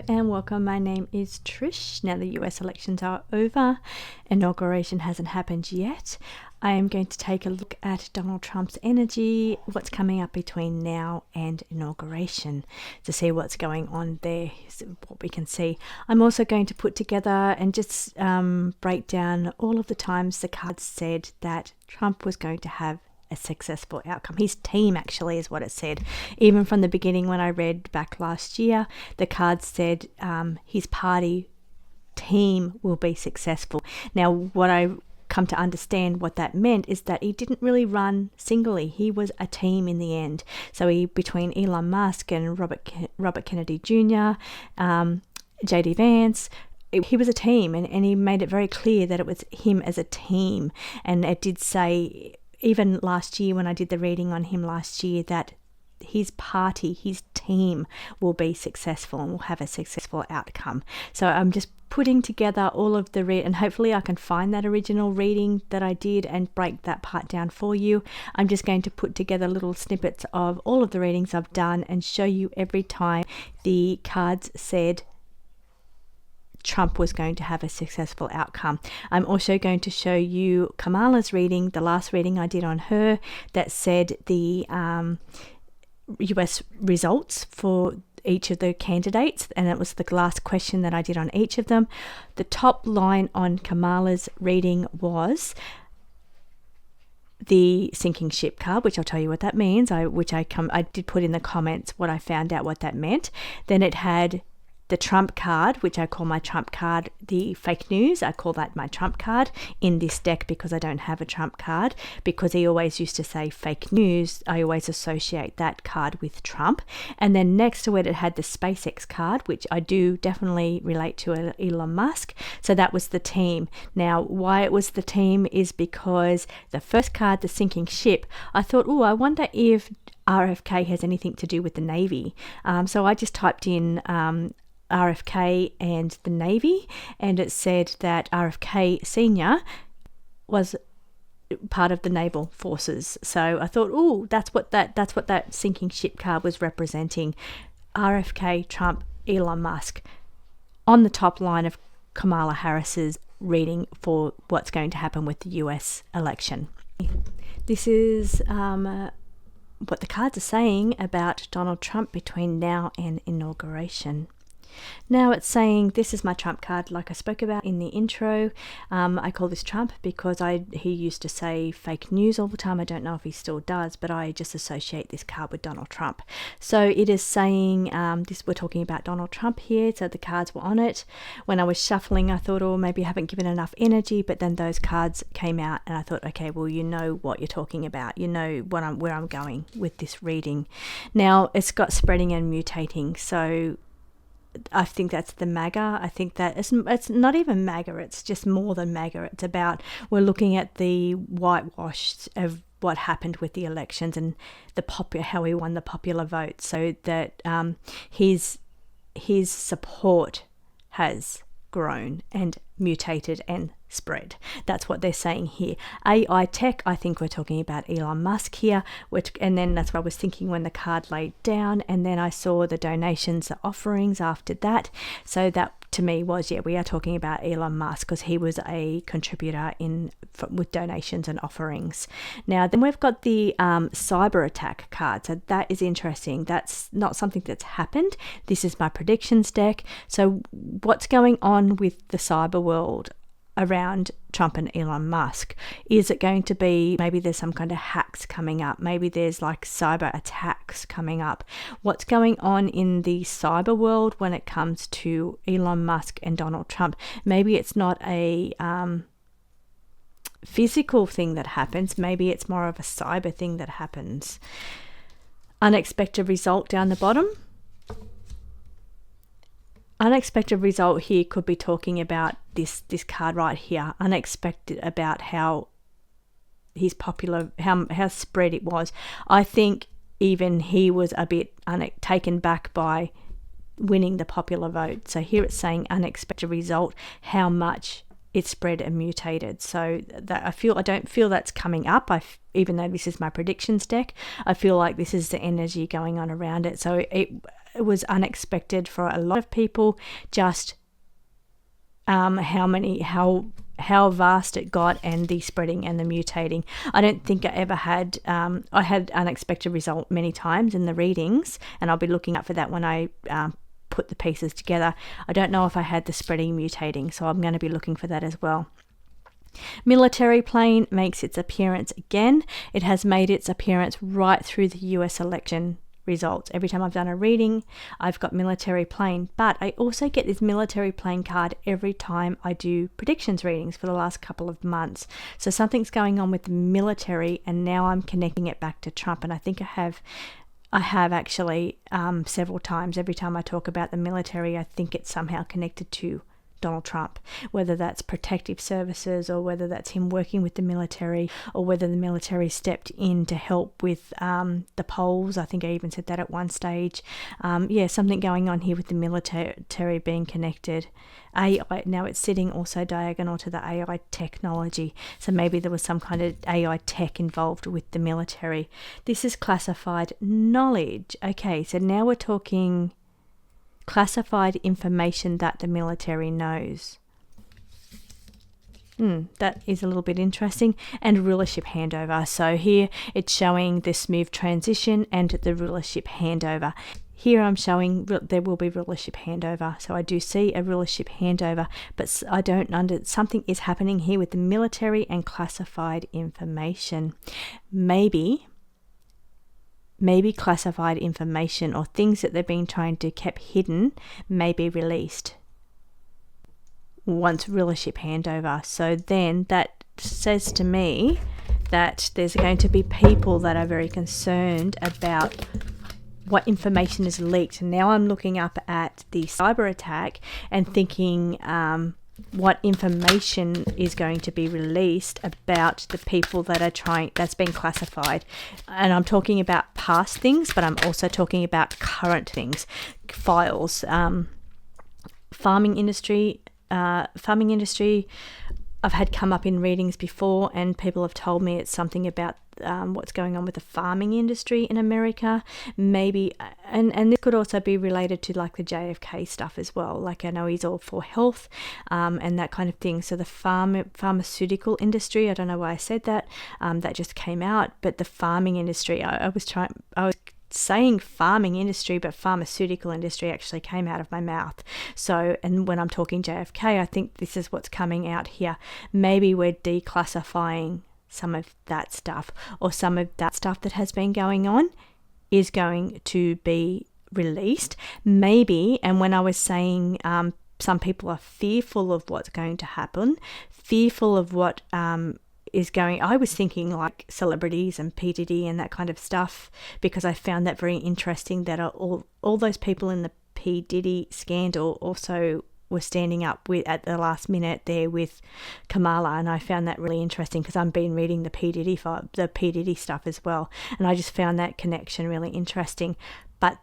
and welcome. My name is Trish. Now the US elections are over. Inauguration hasn't happened yet. I am going to take a look at Donald Trump's energy, what's coming up between now and inauguration, to see what's going on there, what we can see. I'm also going to put together and just break down all of the times the cards said that Trump was going to have a successful outcome. His team actually is what it said. Even from the beginning when I read back last year, the cards said his party team will be successful. Now, what I come to understand what that meant is that he didn't really run singly. He was a team in the end. So between Elon Musk and Robert Kennedy Jr., JD Vance, he was a team, and he made it very clear that it was him as a team. And it did say, even last year when I did the reading on him last year, that his party, his team will be successful and will have a successful outcome. So I'm just putting together all of the and hopefully I can find that original reading that I did and break that part down for you. I'm just going to put together little snippets of all of the readings I've done and show you every time the cards said Trump was going to have a successful outcome. I'm also going to show you Kamala's reading, the last reading I did on her, that said the US results for each of the candidates, and it was the last question that I did on each of them. The top line on Kamala's reading was the sinking ship card, which I'll tell you what that means. I did put in the comments what I found out what that meant. Then it had the Trump card, which I call my Trump card, the fake news, I call that my Trump card in this deck because I don't have a Trump card. Because he always used to say fake news, I always associate that card with Trump. And then next to it, it had the SpaceX card, which I do definitely relate to Elon Musk. So that was the team. Now, why it was the team is because the first card, the sinking ship, I thought, I wonder if RFK has anything to do with the Navy. So I just typed in RFK and the Navy, and it said that RFK Sr. was part of the naval forces. So I thought, that's what that sinking ship card was representing. RFK, Trump, Elon Musk on the top line of Kamala Harris's reading for what's going to happen with the US election. This is what the cards are saying about Donald Trump between now and inauguration. Now it's saying, this is my Trump card, like I spoke about in the intro. I call this Trump because he used to say fake news all the time. I don't know if he still does, but I just associate this card with Donald Trump. So it is saying, we're talking about Donald Trump here, so the cards were on it. When I was shuffling, I thought, maybe I haven't given enough energy, but then those cards came out and I thought, okay, well, you know what you're talking about. You know where I'm going with this reading. Now, it's got spreading and mutating, so I think that's the MAGA. I think that it's not even MAGA, it's just more than MAGA. It's about, we're looking at the whitewash of what happened with the elections and how he won the popular vote, so that his support has grown and mutated and spread. That's what they're saying here. AI tech, I think we're talking about Elon Musk here, and then that's what I was thinking when the card laid down, and then I saw the donations, the offerings after that. So that to me was, we are talking about Elon Musk because he was a contributor with donations and offerings. Now then we've got the cyber attack card, so that is interesting. That's not something that's happened. This is my predictions deck. So what's going on with the cyber world around Trump and Elon Musk? Is it going to be, maybe there's some kind of hacks coming up, maybe there's like cyber attacks coming up? What's going on in the cyber world when it comes to Elon Musk and Donald Trump? Maybe it's not a physical thing that happens, maybe it's more of a cyber thing that happens. Unexpected result down the bottom. Unexpected result here could be talking about this card right here. Unexpected about how he's popular, how spread it was. I think even he was a bit taken back by winning the popular vote. So here it's saying unexpected result, how much it spread and mutated. So that I don't feel that's coming up. Even though this is my predictions deck, I feel like this is the energy going on around it. So it was unexpected for a lot of people, just how vast it got, and the spreading and the mutating. I don't think I ever had, I had unexpected result many times in the readings, and I'll be looking out for that when I put the pieces together. I don't know if I had the spreading mutating, so I'm going to be looking for that as well. Military plane makes its appearance again. It has made its appearance right through the US election results. Every time I've done a reading, I've got military plane, but I also get this military plane card every time I do predictions readings for the last couple of months. So something's going on with the military, and now I'm connecting it back to Trump. And I think I have actually several times. Every time I talk about the military, I think it's somehow connected to Donald Trump, whether that's protective services, or whether that's him working with the military, or whether the military stepped in to help with the polls. I think I even said that at one stage. Something going on here with the military being connected. AI, now it's sitting also diagonal to the AI technology, so maybe there was some kind of AI tech involved with the military. This is classified knowledge. Okay, so now we're talking classified information that the military knows. That is a little bit interesting. And rulership handover. So here it's showing the smooth transition and the rulership handover. Here I'm showing there will be rulership handover. So I do see a rulership handover, but I don't something is happening here with the military and classified information. Maybe classified information or things that they've been trying to keep hidden may be released once rulership handover. So then that says to me that there's going to be people that are very concerned about what information is leaked. And now I'm looking up at the cyber attack and thinking what information is going to be released about the people that are that's been classified. And I'm talking about past things, but I'm also talking about current things, files. Farming industry, I've had come up in readings before, and people have told me it's something about what's going on with the farming industry in America. Maybe, and this could also be related to like the JFK stuff as well. Like I know he's all for health and that kind of thing. So the pharmaceutical industry, I don't know why I said that, that just came out. But the farming industry, I was saying farming industry, but pharmaceutical industry actually came out of my mouth. So, and when I'm talking JFK, I think this is what's coming out here. Maybe we're declassifying some of that stuff, or some of that stuff that has been going on is going to be released. Maybe, and when I was saying some people are fearful of what's going to happen, fearful of what is going, I was thinking like celebrities and P. Diddy and that kind of stuff, because I found that very interesting that all those people in the P. Diddy scandal also were standing up with at the last minute there with Kamala, and I found that really interesting because I've been reading the P. Diddy stuff as well, and I just found that connection really interesting. But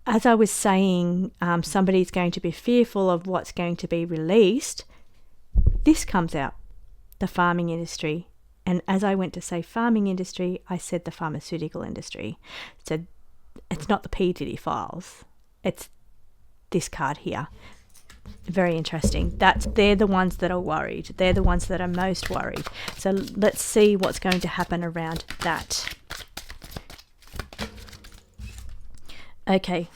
as I was saying, somebody's going to be fearful of what's going to be released. This comes out, the farming industry. And as I went to say farming industry, I said the pharmaceutical industry. So it's not the P. Diddy files. It's this card here. Very interesting. They're the ones that are worried. They're the ones that are most worried. So let's see what's going to happen around that. Okay.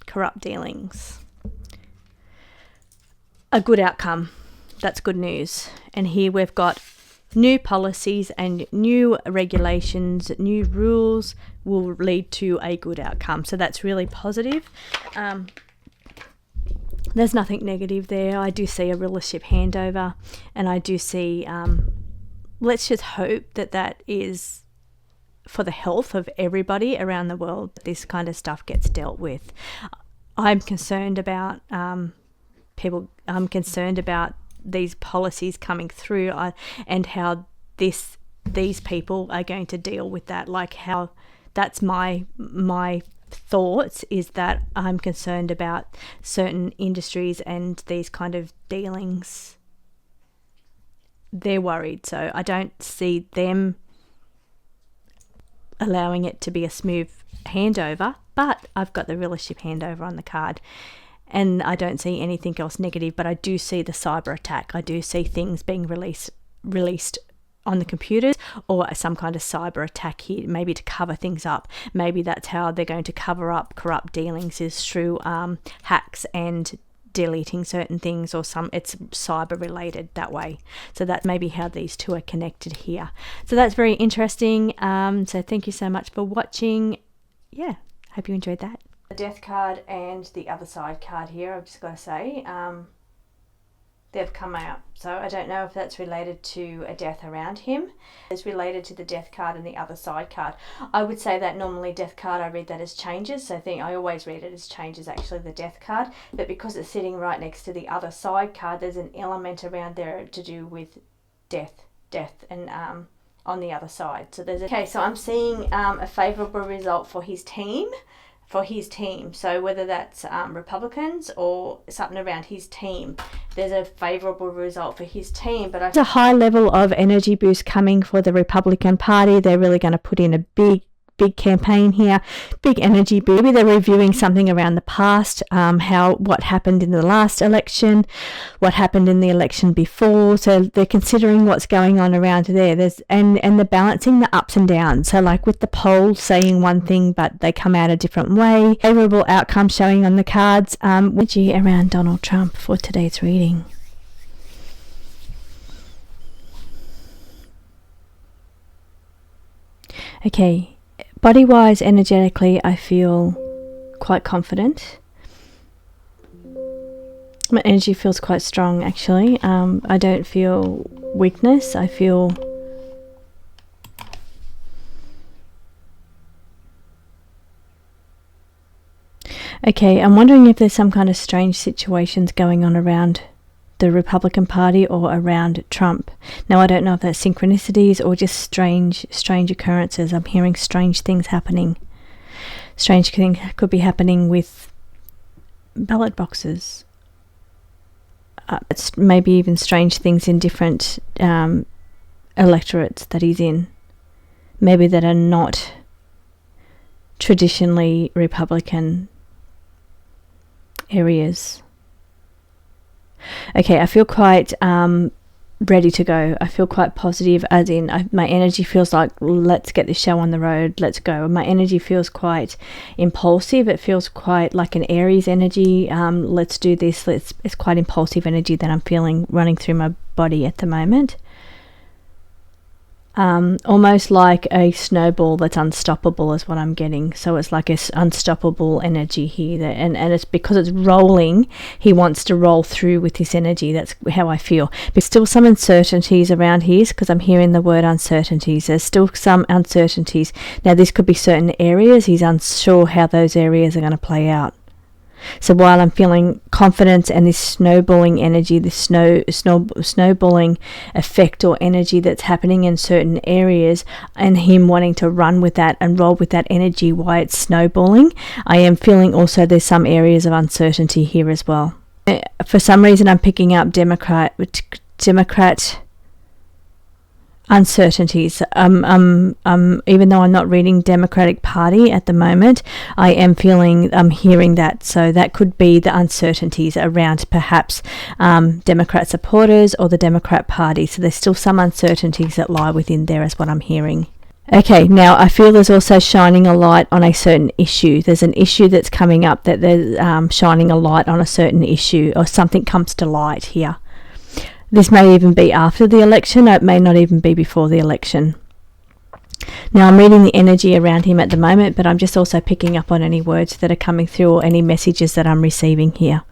Corrupt dealings. A good outcome. That's good news. And here we've got new policies and new regulations, new rules will lead to a good outcome. So that's really positive. There's nothing negative there. I do see a rulership handover, and I do see, let's just hope that is for the health of everybody around the world, this kind of stuff gets dealt with. I'm concerned about people, I'm concerned about these policies coming through and how these people are going to deal with that. Like how that's my thoughts is that I'm concerned about certain industries and these kind of dealings. They're worried, so I don't see them allowing it to be a smooth handover, but I've got the rulership handover on the card. And I don't see anything else negative, but I do see the cyber attack. I do see things being released on the computers, or some kind of cyber attack here, maybe to cover things up. Maybe that's how they're going to cover up corrupt dealings, is through hacks and deleting certain things, or it's cyber related that way. So that's maybe how these two are connected here. So that's very interesting. So thank you so much for watching. Yeah, hope you enjoyed that. The death card and the other side card here, I've just got to say, they've come out. So I don't know if that's related to a death around him. It's related to the death card and the other side card. I would say that normally death card, I read that as changes. So I always read it as changes, actually, the death card. But because it's sitting right next to the other side card, there's an element around there to do with death and on the other side. So so I'm seeing a favourable result for his team. So whether that's Republicans or something around his team, there's a favourable result for his team. But there's a high level of energy boost coming for the Republican Party. They're really going to put in a big campaign here, big energy boost. Maybe they're reviewing something around the past, what happened in the last election, what happened in the election before. So they're considering what's going on around there. And they're balancing the ups and downs. So like with the poll saying one thing, but they come out a different way. Favorable outcome showing on the cards. Energy around Donald Trump for today's reading. Okay. Body-wise, energetically, I feel quite confident. My energy feels quite strong, actually. I don't feel weakness. I feel... Okay, I'm wondering if there's some kind of strange situations going on around the Republican Party or around Trump. Now, I don't know if that's synchronicities or just strange occurrences. I'm hearing strange things happening. Strange things could be happening with ballot boxes. It's maybe even strange things in different electorates that he's in. Maybe that are not traditionally Republican areas. Okay, I feel quite ready to go. I feel quite positive, as in my energy feels like, let's get this show on the road, let's go. My energy feels quite impulsive. It feels quite like an Aries energy. Let's do this. It's quite impulsive energy that I'm feeling running through my body at the moment. Almost like a snowball that's unstoppable is what I'm getting. So it's like this unstoppable energy here, and it's because it's rolling. He wants to roll through with this energy. That's how I feel. But still some uncertainties around here, because I'm hearing the word uncertainties. There's still some uncertainties. Now this could be certain areas. He's unsure how those areas are going to play out. So while I'm feeling confidence and this snowballing energy, this snowballing effect or energy that's happening in certain areas, and him wanting to run with that and roll with that energy while it's snowballing, I am feeling also there's some areas of uncertainty here as well. For some reason, I'm picking up Democrat uncertainties. Even though I'm not reading Democratic Party at the moment, I'm hearing that. So that could be the uncertainties around perhaps Democrat supporters or the Democrat Party. So there's still some uncertainties that lie within there, is what I'm hearing. Okay, now I feel there's also shining a light on a certain issue. There's an issue that's coming up that there's shining a light on a certain issue, or something comes to light here. This may even be after the election, or it may not even be before the election. Now, I'm reading the energy around him at the moment, but I'm just also picking up on any words that are coming through or any messages that I'm receiving here.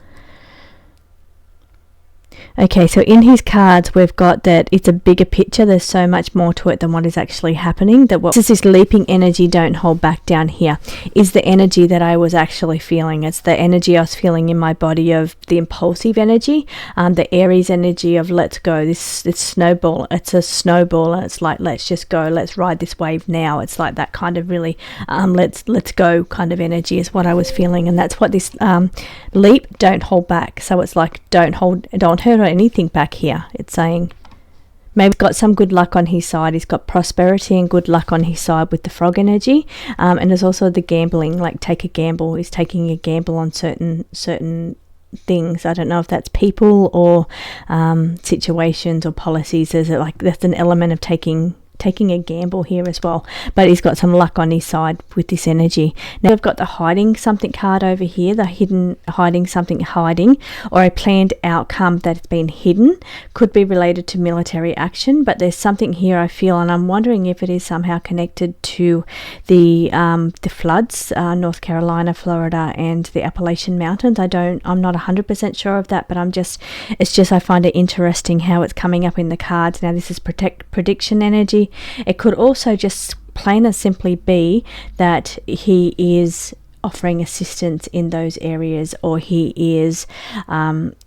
Okay, so in his cards, we've got that it's a bigger picture. There's so much more to it than what is actually happening. This is this leaping energy, don't hold back down here, is the energy that I was actually feeling. It's the energy I was feeling in my body of the impulsive energy, the Aries energy of let's go. This snowball, it's a snowball, and it's like, let's just go. Let's ride this wave now. It's like that kind of really, let's go kind of energy is what I was feeling. And that's what this leap, don't hold back. So it's like, don't hurt anything back here. It's saying maybe got some good luck on his side. He's got prosperity and good luck on his side with the frog energy. And there's also the gambling, like take a gamble. He's taking a gamble on certain things. I don't know if that's people or situations or policies. That's an element of taking a gamble here as well, but he's got some luck on his side with this energy. Now we've got the hiding something card over here, the hidden hiding something or a planned outcome that's been hidden. Could be related to military action, but there's something here I feel, and I'm wondering if it is somehow connected to the floods, North Carolina, Florida, and the Appalachian Mountains. I'm not 100% sure of that, but I find it interesting how it's coming up in the cards. Now this is prediction energy. It could also just plain and simply be that he is offering assistance in those areas, or he is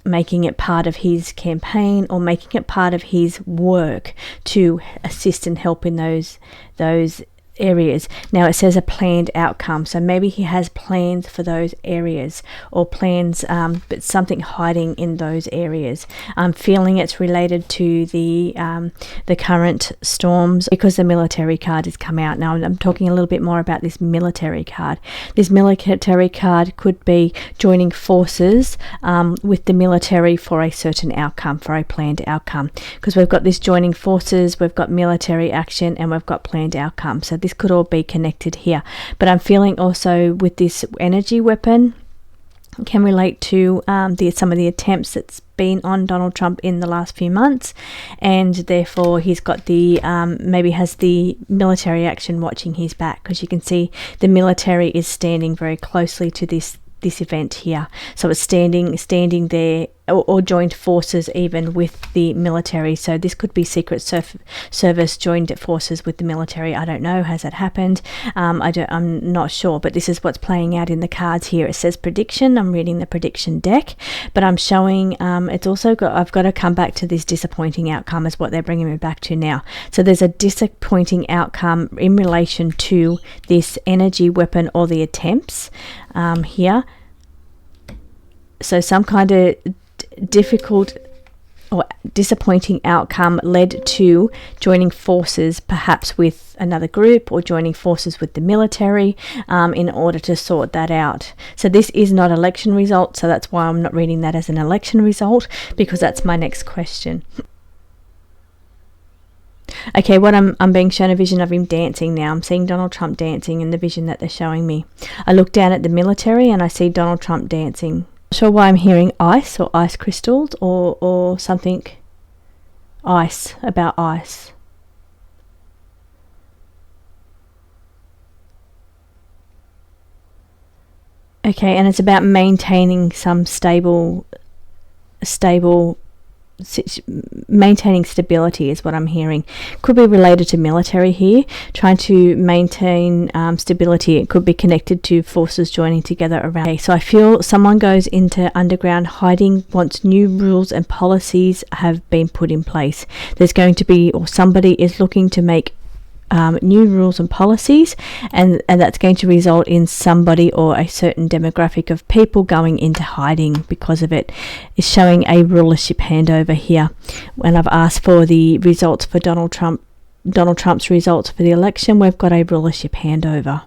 making it part of his campaign, or making it part of his work to assist and help in those areas. Now it says a planned outcome, so maybe he has plans for those areas, or plans, but something hiding in those areas. I'm feeling it's related to the current storms, because the military card has come out. Now I'm talking a little bit more about this military card. This military card could be joining forces with the military for a certain outcome, for a planned outcome, because we've got this joining forces, we've got military action, and we've got planned outcome. So this could all be connected here, but I'm feeling also with this energy weapon can relate to some of the attempts that's been on Donald Trump in the last few months, and therefore he's got the maybe has the military action watching his back, because you can see the military is standing very closely to this event here. So it's standing there, or joined forces even with the military. So this could be Secret Service joined forces with the military. I don't know. Has that happened? I'm not sure, but this is what's playing out in the cards here. It says prediction. I'm reading the prediction deck, but I'm showing it's also I've got to come back to this disappointing outcome is what they're bringing me back to now. So there's a disappointing outcome in relation to this energy weapon, or the attempts here. So some kind of difficult or disappointing outcome led to joining forces perhaps with another group, or joining forces with the military in order to sort that out. So this is not election result, so that's why I'm not reading that as an election result, because that's my next question. Okay, what I'm being shown a vision of him dancing now. I'm seeing Donald Trump dancing in the vision that they're showing me. I look down at the military and I see Donald Trump dancing. Not sure why I'm hearing ice, or ice crystals, or something ice, about ice. Okay, and it's about maintaining some maintaining stability is what I'm hearing. Could be related to military here, trying to maintain stability. It could be connected to forces joining together around. Okay, so I feel someone goes into underground hiding once new rules and policies have been put in place. There's going to be, or somebody is looking to make new rules and policies, and that's going to result in somebody or a certain demographic of people going into hiding because of it. It's showing a rulership handover here. When I've asked for the results for Donald Trump's results for the election, we've got a rulership handover.